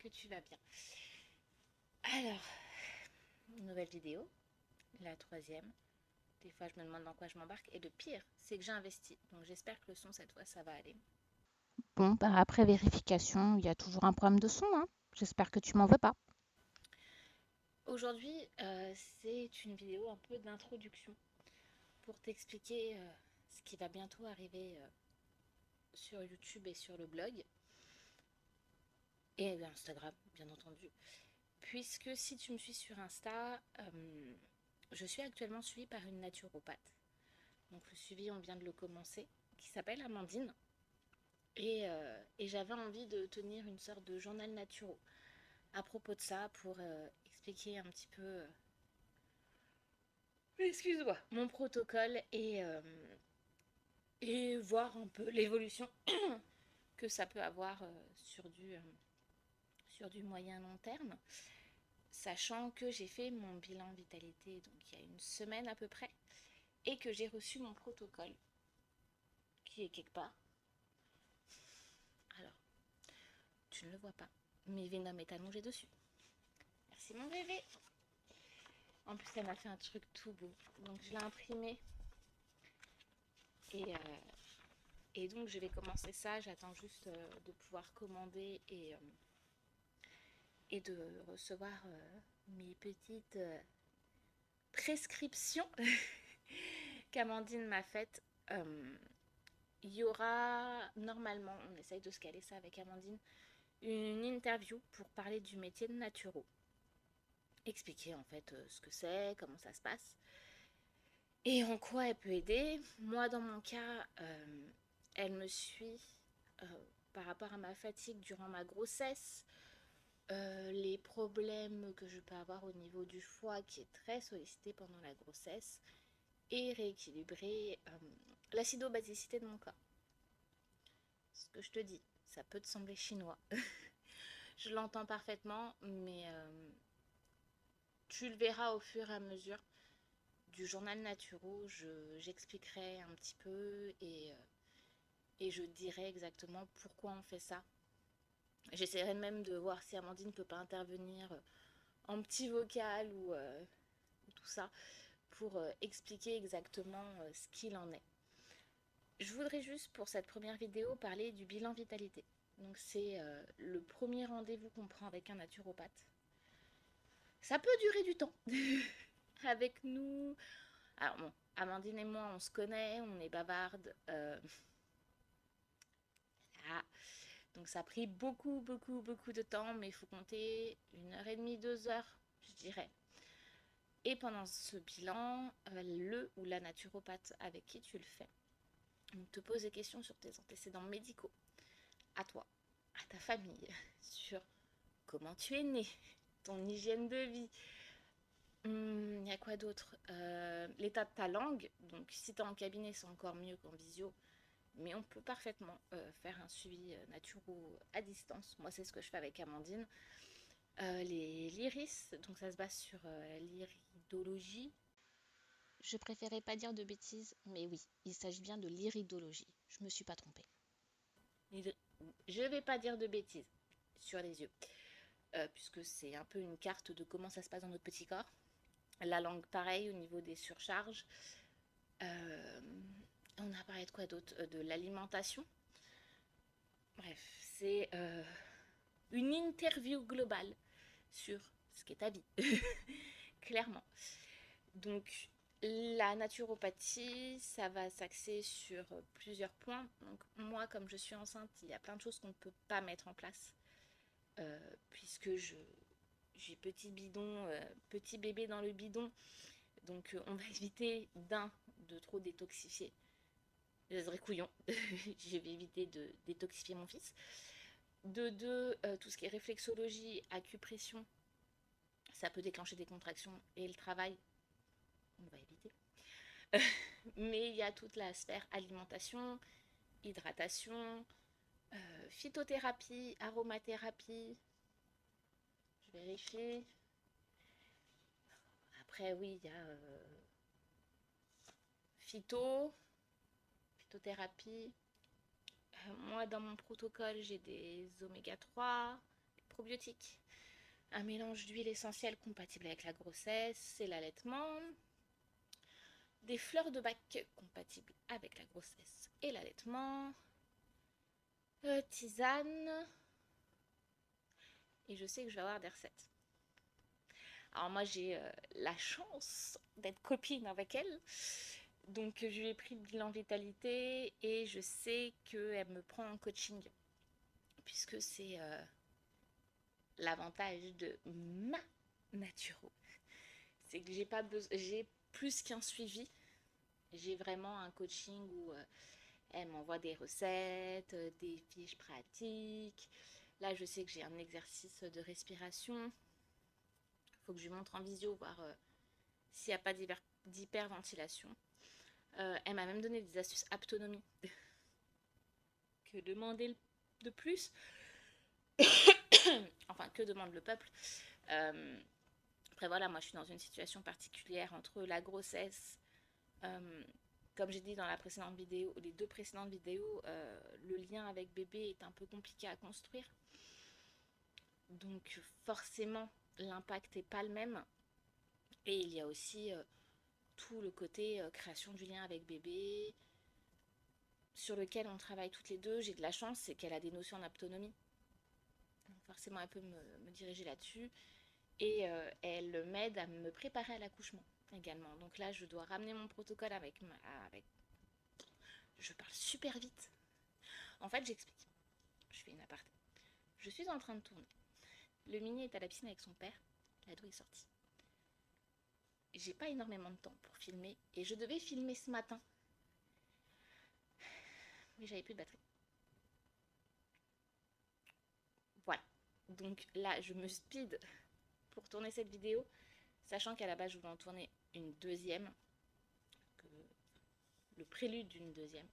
que tu vas bien. Alors, une nouvelle vidéo, la troisième. Des fois, je me demande dans quoi je m'embarque. Et le pire, c'est que j'ai investi. Donc, j'espère que le son, cette fois, ça va aller. Bon, bah après vérification, il y a toujours un problème de son, hein. J'espère que tu m'en veux pas. Aujourd'hui, c'est une vidéo un peu d'introduction pour t'expliquer ce qui va bientôt arriver sur YouTube et sur le blog. Et Instagram, bien entendu. Puisque si tu me suis sur Insta, je suis actuellement suivie par une naturopathe. Donc le suivi, on vient de le commencer, qui s'appelle Amandine. Et j'avais envie de tenir une sorte de journal naturo à propos de ça pour expliquer un petit peu, excuse-moi, mon protocole et voir un peu l'évolution que ça peut avoir sur du moyen long terme. Sachant que j'ai fait mon bilan vitalité donc il y a une semaine à peu près et que j'ai reçu mon protocole qui est quelque part. Alors, tu ne le vois pas, mais Venom est allongé dessus. Merci mon bébé. En plus, elle m'a fait un truc tout beau. Donc, je l'ai imprimé. Et, euh, et donc, je vais commencer ça. J'attends juste de pouvoir commander et de recevoir mes petites prescriptions qu'Amandine m'a faites. Il y aura, normalement, on essaye de se caler ça avec Amandine, une interview pour parler du métier de naturo. Expliquer en fait ce que c'est, comment ça se passe. Et en quoi elle peut aider. Moi, dans mon cas, elle me suit euh, par rapport à ma fatigue durant ma grossesse, les problèmes que je peux avoir au niveau du foie qui est très sollicité pendant la grossesse et rééquilibrer l'acidobasicité de mon corps. Ce que je te dis, ça peut te sembler chinois. Je l'entends parfaitement, mais tu le verras au fur et à mesure du journal naturo. J'expliquerai un petit peu et je dirai exactement pourquoi on fait ça. J'essaierai même de voir si Amandine ne peut pas intervenir en petit vocal ou tout ça pour expliquer exactement ce qu'il en est. Je voudrais juste pour cette première vidéo parler du bilan vitalité. Donc c'est le premier rendez-vous qu'on prend avec un naturopathe. Ça peut durer du temps avec nous. Alors bon, Amandine et moi on se connaît, on est bavardes. Ah, donc ça a pris beaucoup de temps, mais il faut compter 1 heure et demie, 2 heures, je dirais. Et pendant ce bilan, le ou la naturopathe avec qui tu le fais, on te pose des questions sur tes antécédents médicaux, à toi, à ta famille, sur comment tu es né, ton hygiène de vie. Il y a quoi d'autre? L'état de ta langue. Donc si tu es en cabinet, c'est encore mieux qu'en visio. Mais on peut parfaitement faire un suivi naturo à distance. Moi, c'est ce que je fais avec Amandine. L'iris, donc ça se base sur l'iridologie. Je préférais pas dire de bêtises, mais oui, il s'agit bien de l'iridologie. Je me suis pas trompée. Je vais pas dire de bêtises sur les yeux, puisque c'est un peu une carte de comment ça se passe dans notre petit corps. La langue, pareil, au niveau des surcharges. Euh, on a parlé de quoi d'autre? De l'alimentation. Bref, c'est une interview globale sur ce qu'est ta vie, clairement. Donc, la naturopathie, ça va s'axer sur plusieurs points. Donc, moi, comme je suis enceinte, il y a plein de choses qu'on ne peut pas mettre en place, puisque j'ai petit bidon, petit bébé dans le bidon. Donc, on va éviter de trop détoxifier. Je serais couillon. Je vais éviter de détoxifier mon fils. De deux, tout ce qui est réflexologie, acupression, ça peut déclencher des contractions et le travail, on va éviter. Mais il y a toute la sphère alimentation, hydratation, phytothérapie, aromathérapie. Je vérifie. Après, oui, il y a phytothérapie. Moi, dans mon protocole, j'ai des oméga 3, probiotiques, un mélange d'huile essentielle compatible avec la grossesse et l'allaitement, des fleurs de bac compatibles avec la grossesse et l'allaitement, tisane, et je sais que je vais avoir des recettes. Alors moi j'ai la chance d'être copine avec elle, donc je lui ai pris le bilan vitalité et je sais qu'elle me prend en coaching, puisque c'est l'avantage de ma naturo. C'est que j'ai pas besoin, j'ai plus qu'un suivi, j'ai vraiment un coaching où elle m'envoie des recettes, des fiches pratiques. Là je sais que j'ai un exercice de respiration, il faut que je lui montre en visio, voir s'il n'y a pas d'hyperventilation. Elle m'a même donné des astuces aptonomie. Que demander de plus? Enfin, que demande le peuple? Après voilà, moi je suis dans une situation particulière entre la grossesse, comme j'ai dit dans la précédente vidéo, les 2 précédentes vidéos, le lien avec bébé est un peu compliqué à construire. Donc forcément, l'impact n'est pas le même. Et il y a aussi tout le côté création du lien avec bébé, sur lequel on travaille toutes les deux. J'ai de la chance, c'est qu'elle a des notions d'autonomie. Forcément, elle peut me diriger là-dessus. Et elle m'aide à me préparer à l'accouchement également. Donc là, je dois ramener mon protocole avec... Je parle super vite. En fait, j'explique. Je fais une aparté. Je suis en train de tourner. Le mini est à la piscine avec son père. L'ado est sorti. J'ai pas énormément de temps pour filmer. Et je devais filmer ce matin. Mais j'avais plus de batterie. Voilà. Donc là, je me speed pour tourner cette vidéo, sachant qu'à la base, je voulais en tourner une deuxième, le prélude d'une deuxième,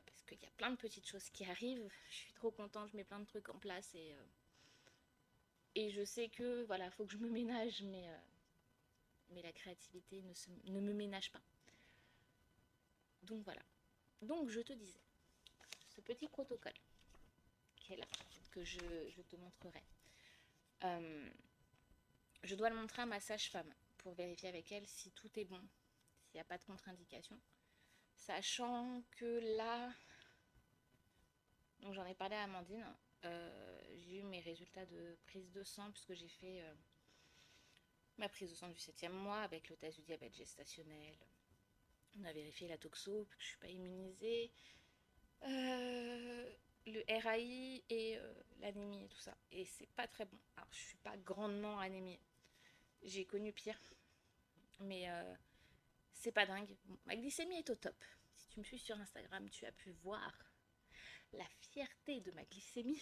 parce qu'il y a plein de petites choses qui arrivent. Je suis trop contente, je mets plein de trucs en place et je sais que voilà, faut que je me ménage, mais la créativité ne me ménage pas. Donc voilà. Donc je te disais, ce petit protocole qui est là, que je te montrerai. Je dois le montrer à ma sage-femme pour vérifier avec elle si tout est bon, s'il n'y a pas de contre-indication. Sachant que là, donc j'en ai parlé à Amandine, j'ai eu mes résultats de prise de sang puisque j'ai fait ma prise de sang du 7e mois avec le test du diabète gestationnel. On a vérifié la toxo, que je ne suis pas immunisée, le RAI et l'anémie et tout ça. Et c'est pas très bon. Alors je suis pas grandement anémiée. J'ai connu pire. Mais c'est pas dingue. Bon, ma glycémie est au top. Si tu me suis sur Instagram, tu as pu voir la fierté de ma glycémie.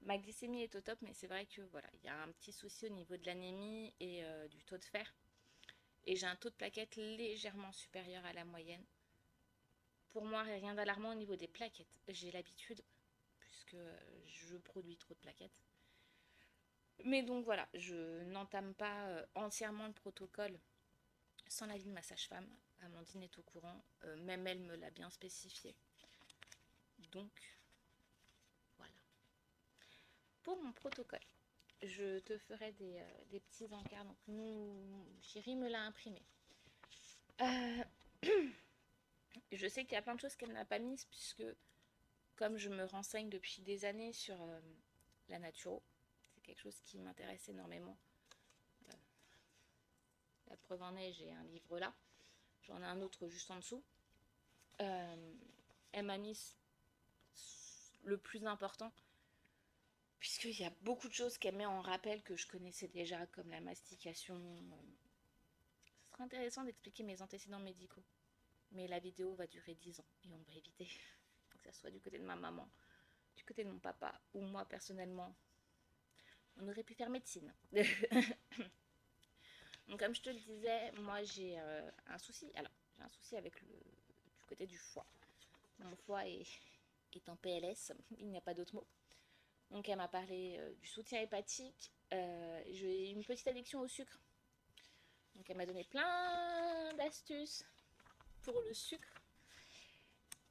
Ma glycémie est au top, mais c'est vrai que voilà, il y a un petit souci au niveau de l'anémie et du taux de fer. Et j'ai un taux de plaquettes légèrement supérieur à la moyenne. Pour moi, rien d'alarmant au niveau des plaquettes. J'ai l'habitude, puisque je produis trop de plaquettes. Mais donc voilà, je n'entame pas entièrement le protocole sans l'avis de ma sage-femme. Amandine est au courant, même elle me l'a bien spécifié. Donc, voilà. Pour mon protocole, je te ferai des petits encarts. Donc, Chérie me l'a imprimé. Je sais qu'il y a plein de choses qu'elle n'a pas mises, puisque comme je me renseigne depuis des années sur la naturo, c'est quelque chose qui m'intéresse énormément. La preuve en est, j'ai un livre là. J'en ai un autre juste en dessous. Elle m'a mis le plus important, puisqu'il y a beaucoup de choses qu'elle met en rappel que je connaissais déjà, comme la mastication. Ce sera intéressant d'expliquer mes antécédents médicaux. Mais la vidéo va durer 10 ans et on va éviter que ça soit du côté de ma maman, du côté de mon papa ou moi personnellement. On aurait pu faire médecine. Donc comme je te le disais, moi j'ai un souci. Alors, j'ai un souci avec du côté du foie. Mon foie est en PLS, il n'y a pas d'autre mot. Donc elle m'a parlé du soutien hépatique. J'ai une petite addiction au sucre. Donc elle m'a donné plein d'astuces pour le sucre.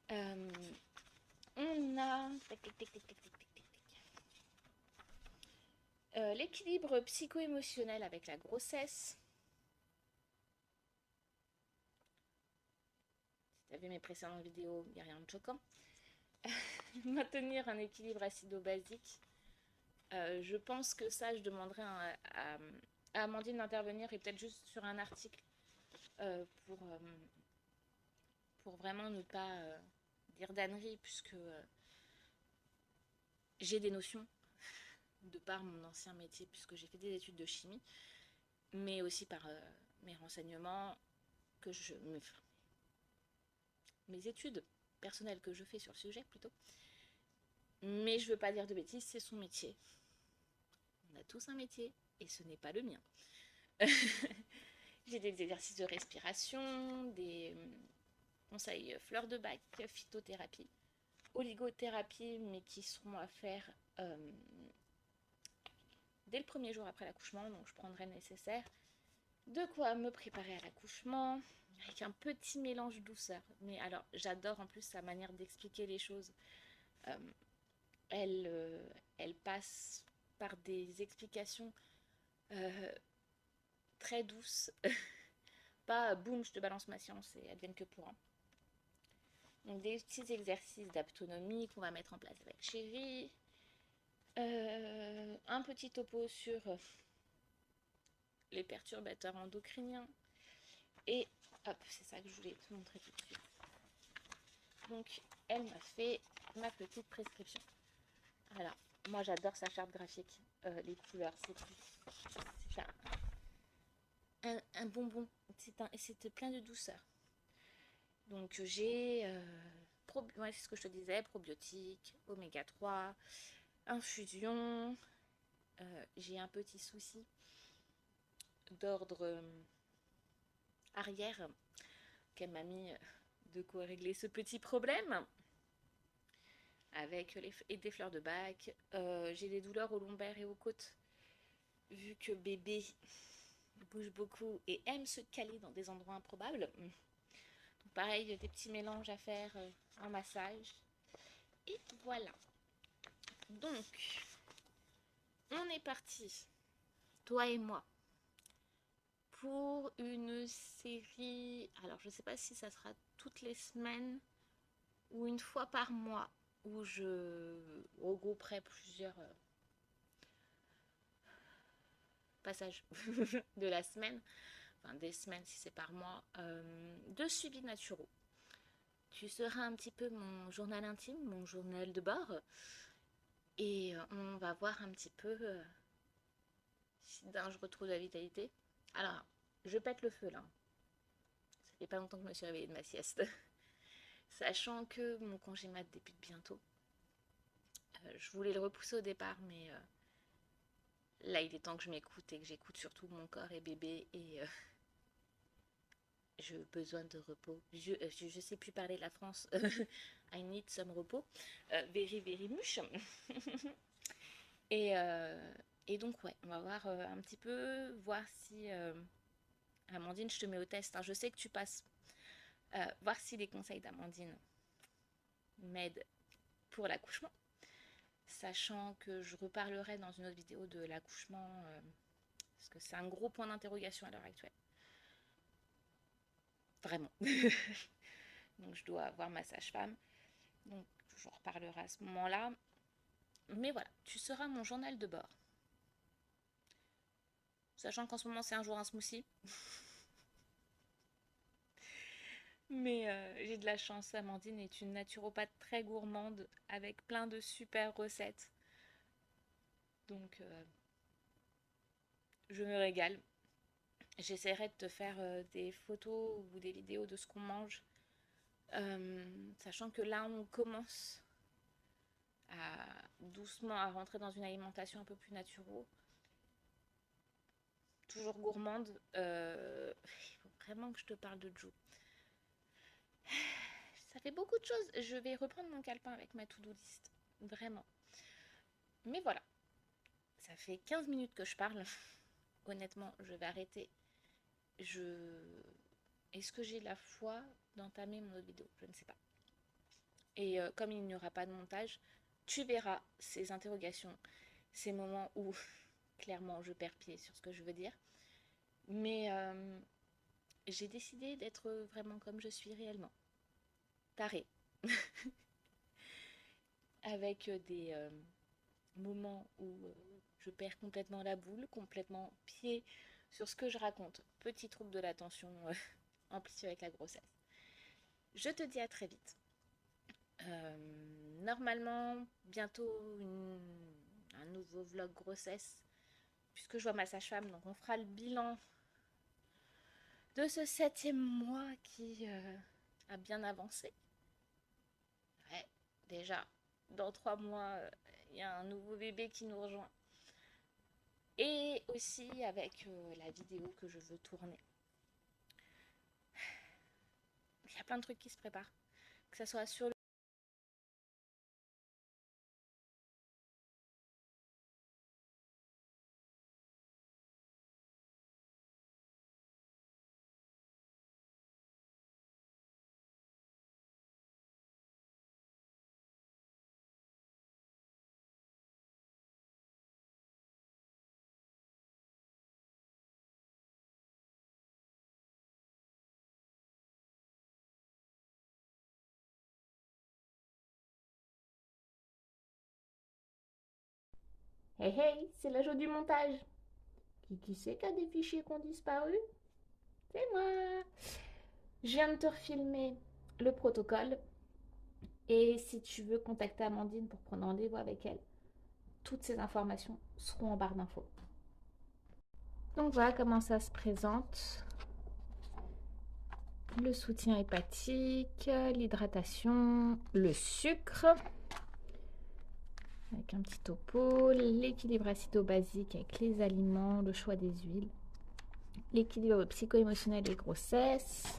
On a... L'équilibre psycho-émotionnel avec la grossesse. Si tu as vu mes précédentes vidéos, il n'y a rien de choquant. Maintenir un équilibre acido-basique. Je pense que ça, je demanderai à Amandine d'intervenir et peut-être juste sur un article pour vraiment ne pas dire d'âneries, puisque j'ai des notions de par mon ancien métier, puisque j'ai fait des études de chimie, mais aussi par mes renseignements, mes études personnelles que je fais sur le sujet plutôt. Mais je veux pas dire de bêtises, c'est son métier. On a tous un métier et ce n'est pas le mien. J'ai des exercices de respiration, des conseils fleurs de bac, phytothérapie, oligothérapie, mais qui seront à faire dès le premier jour après l'accouchement. Donc je prendrai le nécessaire. De quoi me préparer à l'accouchement avec un petit mélange douceur. Mais alors, j'adore en plus sa manière d'expliquer les choses. Euh, elle passe par des explications euh, très douces. Pas boum, je te balance ma science et advienne que pourra. Donc des petits exercices d'autonomie qu'on va mettre en place avec Chérie. Un petit topo sur les perturbateurs endocriniens. Et hop, c'est ça que je voulais te montrer tout de suite. Donc, elle m'a fait ma petite prescription. Alors, moi j'adore sa charte graphique. Les couleurs, c'est un bonbon. C'est plein de douceur. Donc, j'ai, ouais, c'est ce que je te disais, probiotiques, oméga 3, infusion. J'ai un petit souci d'ordre arrière qu'elle m'a mis de quoi régler ce petit problème avec des fleurs de bac. J'ai des douleurs aux lombaires et aux côtes vu que bébé bouge beaucoup et aime se caler dans des endroits improbables. Donc pareil, des petits mélanges à faire en massage. Et voilà. Donc, on est parti, toi et moi, pour une série. Alors, je ne sais pas si ça sera toutes les semaines ou une fois par mois où je regrouperai plusieurs passages de la semaine, enfin des semaines si c'est par mois, de suivi naturaux. Tu seras un petit peu mon journal intime, mon journal de bord, et on va voir un petit peu si d'un je retrouve la vitalité. Alors, je pète le feu là. Ça fait pas longtemps que je me suis réveillée de ma sieste. Sachant que mon congé mat débute bientôt. Je voulais le repousser au départ, mais là il est temps que je m'écoute et que j'écoute surtout mon corps et bébé et j'ai besoin de repos. Je sais plus parler de la France. I need some repos. Very, very much. et, euh, et donc, ouais, on va voir un petit peu, voir si. Amandine, je te mets au test, hein. Je sais que tu passes. Voir si les conseils d'Amandine m'aident pour l'accouchement. Sachant que je reparlerai dans une autre vidéo de l'accouchement. Parce que c'est un gros point d'interrogation à l'heure actuelle. Vraiment. Donc, je dois voir ma sage-femme. Donc, je reparlerai à ce moment-là. Mais voilà, tu seras mon journal de bord. Sachant qu'en ce moment, c'est un jour un smoothie. Mais j'ai de la chance, Amandine est une naturopathe très gourmande avec plein de super recettes. Donc, je me régale. J'essaierai de te faire des photos ou des vidéos de ce qu'on mange. Sachant que là, on commence doucement à rentrer dans une alimentation un peu plus naturelle. Toujours gourmande. Il faut vraiment que je te parle de Joe. Ça fait beaucoup de choses. Je vais reprendre mon calepin avec ma to-do list. Vraiment. Mais voilà. Ça fait 15 minutes que je parle. Honnêtement, je vais arrêter. Est-ce que j'ai la foi d'entamer mon autre vidéo? Je ne sais pas. Et comme il n'y aura pas de montage, tu verras ces interrogations, ces moments où clairement, je perds pied sur ce que je veux dire. Mais j'ai décidé d'être vraiment comme je suis réellement. Tarée. Avec des moments où je perds complètement la boule, complètement pied sur ce que je raconte. Petit trouble de l'attention amplifié avec la grossesse. Je te dis à très vite. Normalement, bientôt un nouveau vlog grossesse, puisque je vois ma sage-femme, donc on fera le bilan de ce 7e mois qui a bien avancé. Ouais, déjà, dans 3 mois, il y a un nouveau bébé qui nous rejoint. Et aussi avec la vidéo que je veux tourner. Il y a plein de trucs qui se préparent. Que ce soit sur le... Hey hey, c'est le jeu du montage. Qui c'est qui a des fichiers qui ont disparu? C'est moi. Je viens de te refilmer le protocole. Et si tu veux contacter Amandine pour prendre rendez-vous avec elle, toutes ces informations seront en barre d'infos. Donc voilà comment ça se présente. Le soutien hépatique, l'hydratation, le sucre, avec un petit topo, l'équilibre acido-basique avec les aliments, le choix des huiles, l'équilibre psycho-émotionnel et grossesse.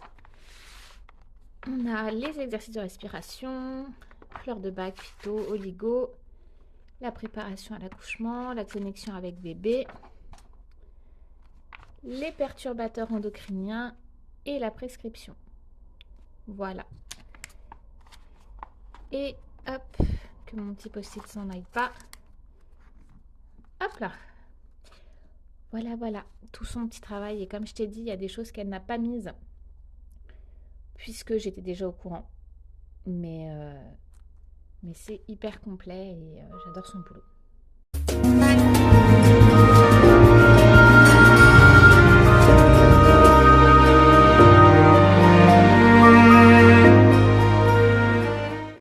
On a les exercices de respiration, fleurs de bac, phyto, oligo, la préparation à l'accouchement, la connexion avec bébé, les perturbateurs endocriniens et la prescription. Voilà. Et hop, que mon petit post-it s'en aille pas. Hop là. Voilà, tout son petit travail. Et comme je t'ai dit, il y a des choses qu'elle n'a pas mises, puisque j'étais déjà au courant. Mais c'est hyper complet et j'adore son boulot.